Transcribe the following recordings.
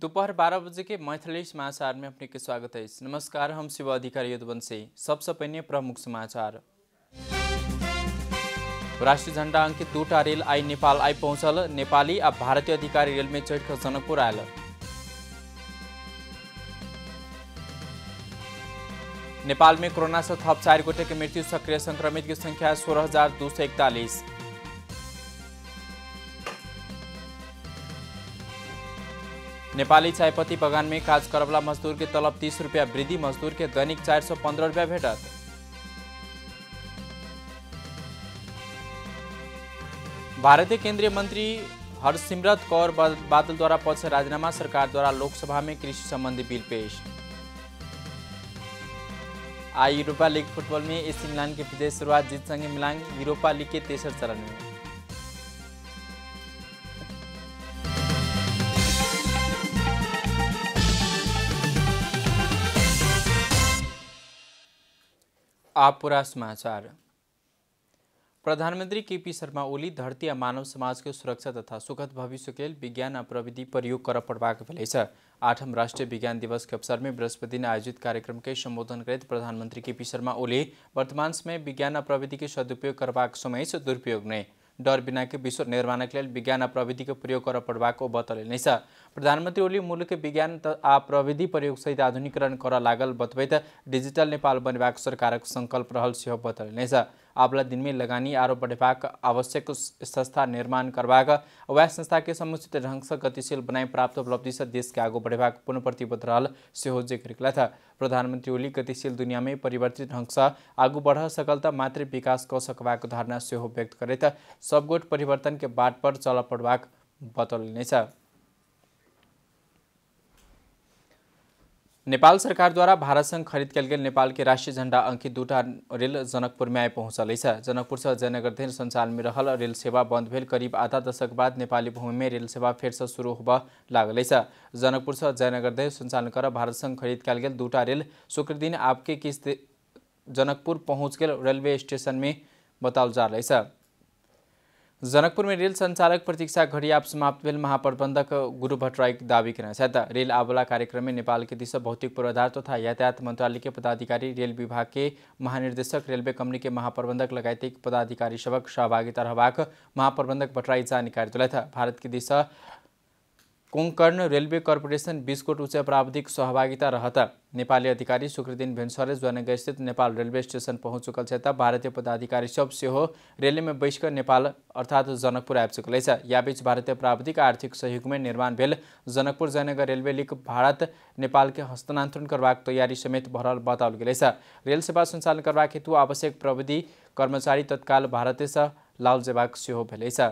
दोपहर 12 बजे के मैथिली समाचार में अपने के स्वागत है। नमस्कार, हम शिव अधिकारी यदुवंशी। सबसे पहले प्रमुख समाचार। राष्ट्रीय झंडा अंकित 2टा रेल आई नेपाल आई पहुंचल। नेपाली आ भारतीय अधिकारी रेल में चढ़ कर जनकपुर आयल। नेपाल में कोरोना से थप 4 गोटे की मृत्यु। सक्रिय संक्रमित की संख्या 16,241। नेपाली चायपत्ती बगान में काज करवला मजदूर के तलब 30 रुपया वृद्धि। मजदूर के दैनिक 415 रुपया भेटत। भारतीय केंद्रीय मंत्री हरसिमरत कौर बादल द्वारा पद से राजीनामा। सरकार द्वारा लोकसभा में कृषि संबंधी बिल पेश। आई यूरोपा लीग फुटबॉल में एसी मिलान के विजय शुरुआत। जीत संगे मिलान यूरोपा लीग के तेसर चरण में। आप पूरा समाचार। प्रधानमंत्री केपी शर्मा ओली धरती आ मानव समाज के सुरक्षा तथा सुखद भविष्य के लिए विज्ञान आ प्रविधि प्रयोग कर पड़बाक भेलै छ। 8म राष्ट्रीय विज्ञान दिवस के अवसर में बृहस्पति दिन आयोजित कार्यक्रम के संबोधन करते प्रधानमंत्री केपी शर्मा ओली वर्तमान समय विज्ञान आ प्रविधि के सदुपयोग करबाक समय से दुरुपयोग नहीं। डर बिना के विश्व निर्माण के लिए विज्ञान आ प्रविधि के प्रयोग कर पड़बाक बतौलनि छ। प्रधानमंत्री ओली मुल्क के विज्ञान आ प्रविधि प्रयोग सहित आधुनिकीकरण कर लागल बतबैत डिजिटल नेपाल बनेबाक सरकारक संकल्प रहल सेहो बतौलनि छ। आबला दिन में लगानी आरो बढ़ेबाक आवश्यक संस्था निर्माण करबाक वह संस्था के समुचित ढंग से गतिशील बनाई प्राप्त उपलब्धि से देश के आगू बढ़ेबाक पुनः प्रतिबद्ध रहल सेहो जिक्र कला था। प्रधानमंत्री ओली गतिशील दुनिया में परिवर्तित ढंग से आगू बढ़ सकलता मात्र विकास क सकबाक धारणा सेहो व्यक्त करैत सब गोट परिवर्तन के बाट पर चल पड़बाक बतौलनि छ। नेपाल सरकार द्वारा भारत संग खरीद कल गेल नेपाल के राष्ट्रीय झंडा अंकित 2टा रेल जनकपुर में आई पहुंचल छ। जनकपुर से जयनगर धरि संचालन में रहल रेल सेवा बंद भेल करीब आधा दशक बाद नेपाली भूमि में रेल सेवा फिर से शुरू होबा लागल छ। जनकपुर से जयनगर धरि संचालन कर भारत संग खरीद कल गेल 2टा रेल शुक्र दिन आपके किस्त जनकपुर पहुंच गेल रेलवे स्टेशन में बताओल जा रहा है। जनकपुर में रेल संचालक प्रतीक्षा घड़ी आप समाप्त भेल महाप्रबंधक गुरु भट्टराई दावी करना चाहता। रेल आबला कार्यक्रम में नेपाल के दिशा भौतिक पूर्वाधार तथा यातायात मंत्रालय के पदाधिकारी, रेल विभाग के महानिर्देशक, रेलवे कंपनी के महाप्रबंधक लगायत पदाधिकारी सबक सहभागिता रहबाक महाप्रबंधक भट्टराई जानकारी दिला था। भारत के दिशा कोंकण रेलवे कॉर्पोरेशन 20 कोट उच्च प्राविधिक सहभागिता रहता। नेपाली अधिकारी शुक्र दिन भेन्सरे जयनगर स्थित नेपाल रेलवे स्टेशन पहुंच चुकल छ। भारतीय पदाधिकारी सब सेहो रेलवे में बैसकर नेपाल अर्थात जनकपुर आबि चुकल छ। या बीच भारतीय प्राविधिक आर्थिक सहयोग में निर्माण भेल जनकपुर जयनगर रेलवे लिंक भारत नेपाल के हस्तांतरण करबाक तैयारी समेत भरल बताओल गेल छ। रेल सेवा संचालन करबाक हेतु आवश्यक प्रविधि कर्मचारी तत्काल भारत से लाल जेबाक सेहो भेल छ।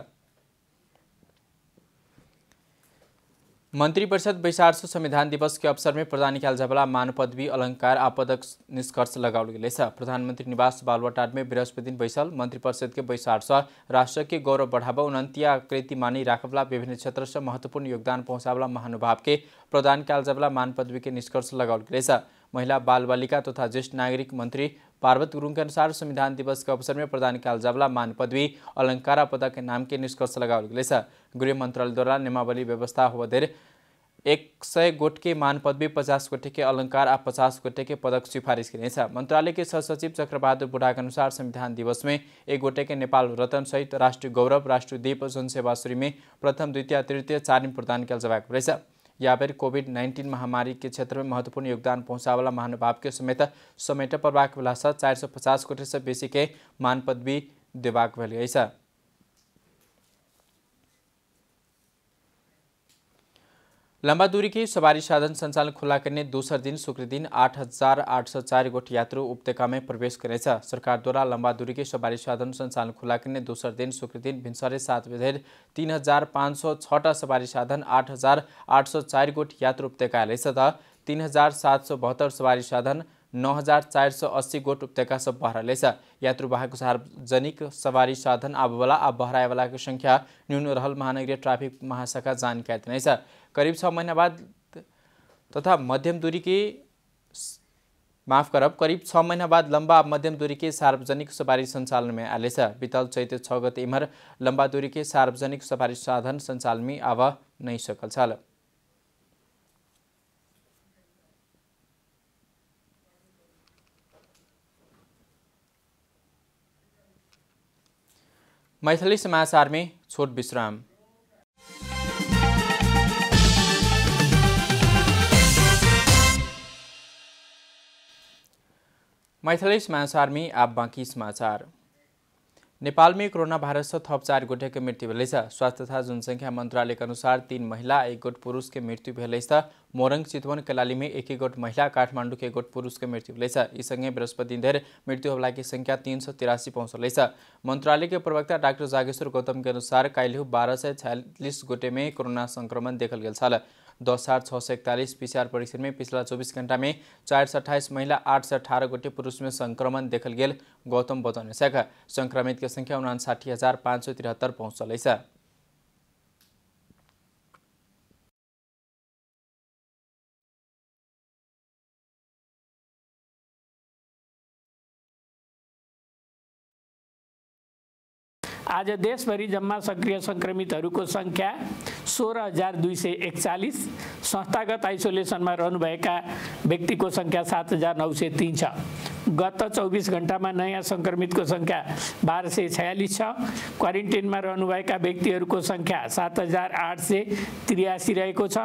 मंत्रिपरिषद बैसार संविधान दिवस के अवसर में प्रदान किया जावला मान पदवी अलंकार आ पदक निष्कर्ष लगाओल गेल छ। प्रधानमंत्री निवास बालुवाटार में बृहस्पति दिन बैसल मंत्रिपरिषद के बैसार से राष्ट्र के गौरव बढ़ावा उन्नति आ कृति मानी राखवला विभिन्न क्षेत्र से महत्वपूर्ण योगदान पहुंचावला महानुभाव के प्रदान किया जावला मान पदवी के निष्कर्ष लगाओल गेल छ। महिला बाल बालिका तथा ज्येष्ठ नागरिक मंत्री पार्वत गुरुङ के अनुसार संविधान दिवस के अवसर में प्रदान किया जावला मान पदवी अलंकार पदक के नाम के निष्कर्ष लगाओल गेल छ। गृह मंत्रालय द्वारा नियमावली व्यवस्था हुआ देर 100 गोट के मान पदवी, 50 गोटे के अलंकार आ 50 गोटे के पदक सिफारिश किए छ। मंत्रालय के सहसचिव चक्रबहादुर बुढा के अनुसार संविधान दिवस में 1 गोटे के नेपाल रत्न सहित राष्ट्रीय गौरव, राष्ट्रीय दीप, जनसेवा श्री में प्रथम, द्वितीय, तृतीय, 4 प्रदान किया जावक रहेछ। या फिर कोविड-19 महामारी के क्षेत्र में महत्वपूर्ण योगदान पहुंचावला महानुभाव के समेट पड़बाक बेला 450 गोटे से बेसी के मान पदवी देबाक भेल छ। लंबा दूरी के सवारी साधन संचालन खुला करने दूसरे दिन शुक्र दिन 8,804 गोट यात्रु उपत्यका में प्रवेश करे। सरकार द्वारा लंबा दूरी के सवारी साधन संचालन खुला करने दूसरे दिन शुक्र दिन भिनसरे 7 बजे 3,506 सवारी साधन 8,804 गोट यात्रु उपत्यका ले 3,772 सवारी साधन 9,480 गोट उपत्यका सब बहराले छ। यात्रुवाहक सार्वजनिक सवारी साधन आबवाला आ बहराएवाला की संख्या न्यून रहल महानगरीय ट्राफिक महाशाखा जानकारी दिने छ। करीब 6 महीना बाद तथा मध्यम दूरी के करीब 6 महीना बाद लंबा मध्यम दूरी के सार्वजनिक सवारी संचालन में आले छ। बीतल चैत 6 गते इमहर लंबा दूरी के सार्वजनिक सवारी साधन संचालन में आवा नहीं सकल छ। मैथिली समाचार में छोट विश्राम। मैथिली समाचार में आप बाँकी समाचार। नेपाल में कोरोना भाइरस से थप 4 गोटे की मृत्यु भेलै छ। स्वास्थ्य तथा जनसंख्या मंत्रालय के अनुसार 3 महिला 1 गोट पुरुष के मृत्यु भेलै छ। मोरङ, चितवन, कैलाली में 1 गोट महिला, काठमाडौँ के 1 गोट पुरुष के मृत्यु भेलै छ। यी सँगै बृहस्पति दिन मृत्यु होला की संख्या 383 पहुँचलै छ। मंत्रालय के प्रवक्ता डाक्टर जागेश्वर गौतम के अनुसार काल्हि 1246 गोटे में कोरोना संक्रमण देखल गेल छल। 10,641 पीसीआर परीक्षण में पिछला 24 घंटा में 428 महिला 818 गोटे पुरुष में संक्रमण देखल गेल गौतम बतौने छ। संक्रमित के संख्या 59,573 पहुँचलै छ। आज देशभरि जम्मा सक्रिय संक्रमितहरूको संख्या 16,241, संस्थागत आइसोलेसनमा रहनुभएका व्यक्तिको संख्या 7,903 छ। गत 24 घण्टामा नयाँ संक्रमितको संख्या 1246 छ। क्वारेन्टिनमा रहनुभएका व्यक्तिहरूको संख्या 7,883 रहेको छ।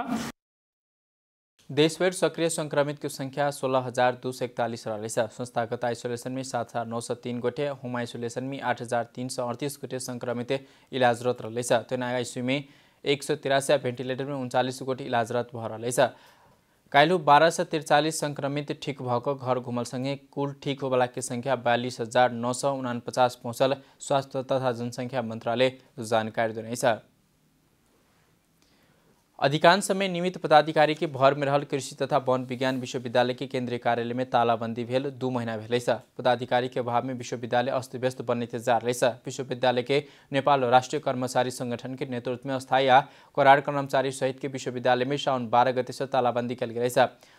देशभर सक्रिय संक्रमित की संख्या 16,241 रहलै छ। संस्थागत आइसोलेशन में 7,903 गोटे, होम आइसोलेशन में 8,338 गोटे संक्रमित इलाजरत रहलै छ। त्यो आइसियू में 183, भेन्टिलेटर में 39 गोटे इलाजरत भ रहलै छ। काल्हि 1243 संक्रमित ठीक भएको घर घुमलसँगै कुल ठीक होबला की संख्या 42,949 पहुँचल स्वास्थ्य तथा जनसंख्या मंत्रालय जानकारी दिनेछ। अधिकांश समय नियमित पदाधिकारी के भर में रहल कृषि तथा वन विज्ञान विश्वविद्यालय के केंद्रीय कार्यालय में तालाबंदी भेल 2 महीना भेलै छ। पदाधिकारी के अभाव में विश्वविद्यालय अस्त व्यस्त बन्ने जा रहलै छ। विश्वविद्यालय के नेपाल राष्ट्रीय कर्मचारी संगठन के नेतृत्व में अस्थायी या करार कर्मचारी सहित के विश्वविद्यालय में साउन 12 गते से तालाबंदी कल गेलै छ।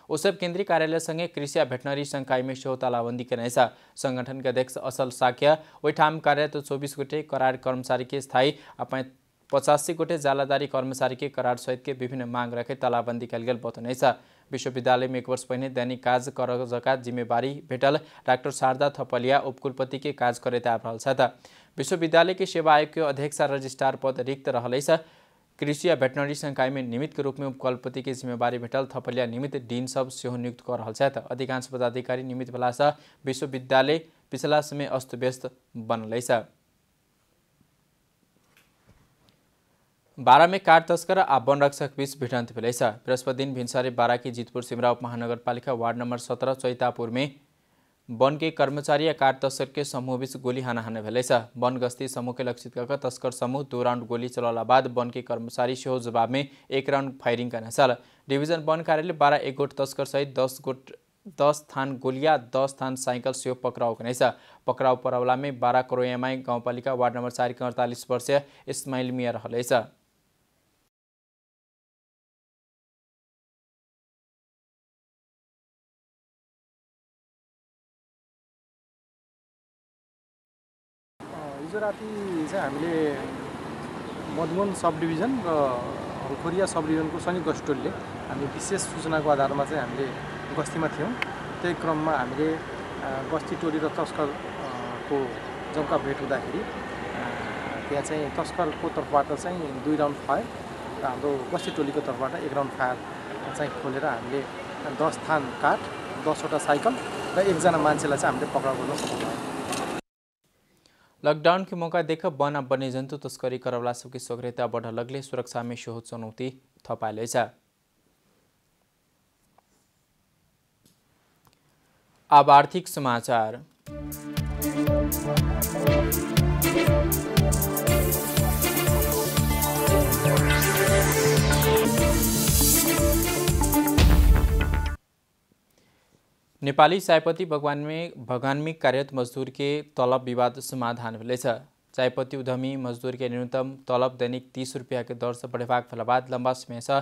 उसब केंद्रीय कार्यालय संगे कृषि या भेटनरी संकाय में सेहो तालाबंदी केने छ। संगठन के अध्यक्ष असल साक्य ओइठाम कार्यरत 24 गोटे करार कर्मचारी के स्थायी 85 गोटे जालादारी कर्मचारी के करार सहित के विभिन्न मांग रखे तालाबंदी कल गेल बतौने छ। विश्वविद्यालय में 1 वर्ष पहिने दैनिक काज कर जकात जिम्मेवारी भेटल डाक्टर शारदा थपलिया उपकुलपति के काज करे आब रहल छ। विश्वविद्यालय के सेवा आयोग के अध्यक्ष रजिस्ट्रार पद रिक्त रहलै छ। कृषि या भेटनरी संकाय में नियमित के रूप में उपकुलपति के जिम्मेवारी भेटल थपलिया नियमित डीन सब सेहो नियुक्त कर रहल छ। अधिकांश पदाधिकारी नियमित भेला से विश्वविद्यालय पिछला समय अस्त व्यस्त बनलै छ। 12 में कार तस्कर आ वन रक्षक बीच भिडन्त भेलै छ। बृहस्पति दिन भिनसारे 12 की जीतपुर सिमरा उपमहानगरपालिका वार्ड नंबर 17 चैतापुर में वन के कर्मचारी या कार तस्कर के समूह बीच गोली हानाहानी भेलै छ। वन गस्ती समूह के लक्षित कर तस्कर समूह 2 राउंड गोली चलाला बाद वन के कर्मचारी सेहो जवाब में 1 राउंड फायरिंग करने छल। डिवीजन वन कार्यालय 12 1 गोट तस्कर सहित 10 थान गोलिया 10 थान साइकिल सेहो पकड़ाउ करने छ। पकड़ाउ परवला में 12 करोयामाई गाउँपालिका वार्ड नंबर 4 के 48 वर्षीय इस्माइल मिया रहलै छ। हिजो राति चाहिँ हामीले मधुवन सब डिभिजन र खोरिया सब डिभिजनको संयुक्त गस्ती टोलीले हामी विशेष सूचनाको आधारमा चाहिँ हामीले गस्तीमा थियौँ। त्यही क्रममा हामीले गस्ती टोली र तस्करको जम्का भेट हुँदाखेरि त्यहाँ चाहिँ तस्करको तर्फबाट चाहिँ 2 राउन्ड फायर र हाम्रो गस्ती टोलीको तर्फबाट 1 राउन्ड फायर चाहिँ खोलेर हामीले 10 थान काठ 10 वटा साइकल र 1 जना मान्छेलाई चाहिँ हामीले पक्राउ गर्न सफल भयौँ। लॉकडाउन के मौका देकर वन आ वन्य जन्तु तस्करी करवला सबकी सक्रियता बढ़ लगले सुरक्षा में सेहो चुनौती थपाइले छ। अब आर्थिक समाचार। नेपाली चायपत्ती बगान में कार्यरत मजदूर के तलब विवाद समाधान भेलै छ। चायपत्ती उद्यमी मजदूर के न्यूनतम तलब दैनिक 30 रुपया के दर से बढ़ेबाक भेला बाद लंबा समय से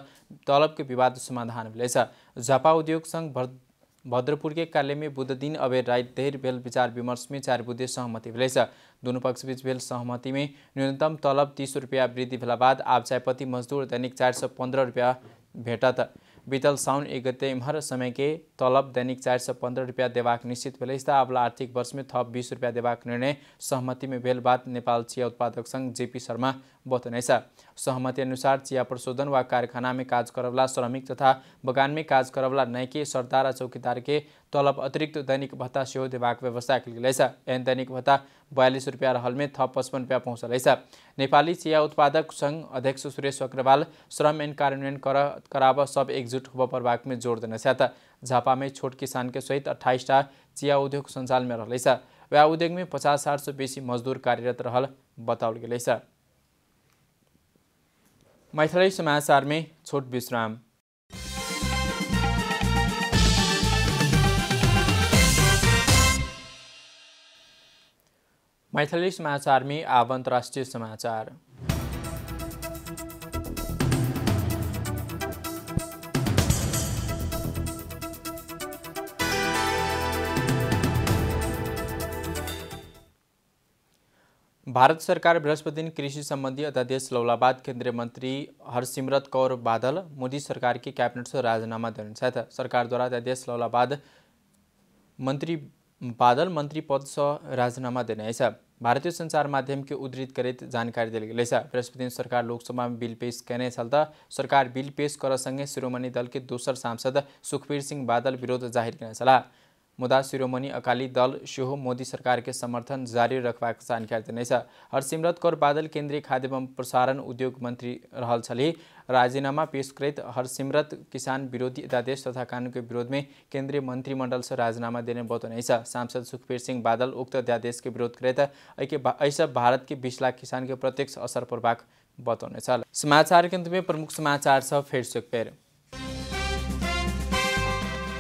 तलब के विवाद समाधान भेलै छ। झापा उद्योग संघ भद्रपुर के कार्यालय में बुध दिन अबेर रात देर भेल विचार विमर्श में 4 बुधे सहमति भेलै छ। दोनों पक्ष बीच भेल सहमति में न्यूनतम तलब 30 रुपया वृद्धि भेला बाद आब चायपत्ती मजदूर दैनिक 415 रुपया भेटत। बीतल साउन 1 गते इम्हर समय के तलब दैनिक 415 रुपैयाँ देबाक निश्चित भेल अछि। अगला आर्थिक वर्ष में थप 20 रुपैयाँ देबाक निर्णय सहमति में भेल बात नेपाल चिया उत्पादक संघ जेपी शर्मा बतौने छ। सहमति अनुसार चिया प्रशोधन व कारखाना में काज करवला श्रमिक तथा बगान में काज करवला नैके सरदार और चौकीदार के तलब अतिरिक्त दैनिक भत्ता सेहो देबाक व्यवस्था कयल गेल अछि। एहन दैनिक भत्ता 42 रुपैयाँ रहल में थप 55 रुपैयाँ पहुँचल अछि। नेपाली चिया उत्पादक संघ अध्यक्ष सुरेश अग्रवाल श्रम एन कार्यान्वयन कराब सब एकजुट होब परबाक में जोड़ देने छथि। झापा में छोट किसान के सहित 28टा चिया उद्योग संचालन में रहल अछि। वह उद्योग में 50,000 से बेसी मजदूर कार्यरत रहल बताओल गेल अछि। मैथिली समाचार में छोट विश्राम। मैथिली समाचार में अब अंतर्राष्ट्रीय समाचार। भारत सरकार बृहस्पति दिन कृषि संबंधी अध्यादेश लौला बाद केंद्रीय मंत्री हरसिमरत कौर बादल मोदी सरकार की कैबिनेट से राजीनामा देने छथि। सरकार द्वारा अध्यादेश लौला बाद मंत्री बादल मंत्री पद से राजीनामा देने अछि। भारतीय संचार माध्यम के उद्धृत करैत जानकारी देल गेल अछि। बृहस्पति दिन सरकार लोकसभा में बिल पेश कयने छल त सरकार बिल पेश कर संगे शिरोमणि दल के दोसर सांसद सुखबीर सिंह बादल विरोध जाहिर कयने छलाह। मुदा शिरोमणि अकाली दल सेहो मोदी सरकार के समर्थन जारी रखबाक जानकारी देने छ। हरसिमरत कौर बादल केंद्रीय खाद्य एवं प्रसारण उद्योग मंत्री रहल छलीह। राजीनामा पेश करैत हरसिमरत किसान विरोधी अध्यादेश तथा कानून के विरोध में केंद्रीय मंत्रिमंडल से राजीनामा देने बतौने छ। सांसद सुखबीर सिंह बादल उक्त अध्यादेश के विरोध करैत ऐसे भारत के 20 लाख किसान के प्रत्यक्ष असर पड़बाक बतौने छ। समाचार के अंत में प्रमुख समाचार सब फिर से एक बेर।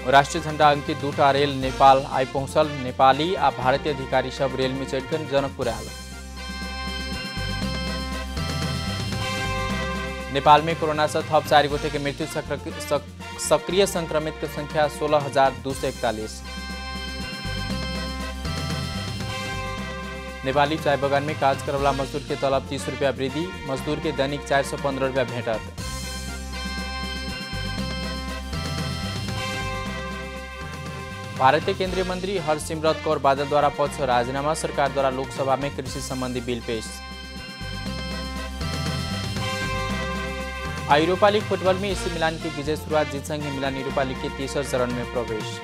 राष्ट्रीय झंडा अंकित 2टा रेल नेपाल आई पहुंचल। नेपाली आ भारतीय अधिकारी सब रेल में चढ़कर जनकपुर आयल। नेपाल में कोरोना से थप 4 गोटे के मृत्यु। सक्रिय संक्रमित की संख्या 16,241। नेपाली चाय बगान में काज करवला मजदूर के तलब 30 रुपया वृद्धि। मजदूर के दैनिक 415 रुपया भेटत। भारतीय केंद्रीय मंत्री हरसिमरत कौर बादल द्वारा पद से राजीनामा। सरकार द्वारा लोकसभा में कृषि संबंधी बिल पेश। यूरोपा लीग फुटबॉल में एसी मिलान की विजय शुरुआत जीत संगे मिलान यूरोपा लीग के तीसरे चरण में प्रवेश।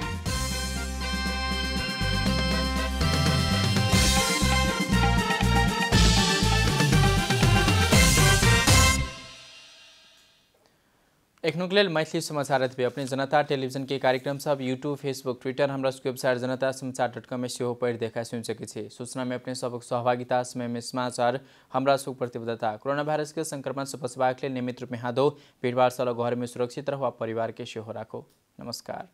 एखनुक लेल मैथिली समाचार अपने जनता टेलीविजन के कार्यक्रम सब यूट्यूब फेसबुक ट्विटर हमरा सबके वेबसाइट जनता समाचार.com में सेहो पढ़ि देखा सुन सके छी। सूचना में अपने सबक सहभागिता समय में समाचार हमरा सब प्रतिबद्धता। कोरोना वायरस के संक्रमण से बचबाक लेल नियमित रूप में हाथ धो, भीड़भाड़ से घर में सुरक्षित रहो, परिवार के सेहो राखो। नमस्कार।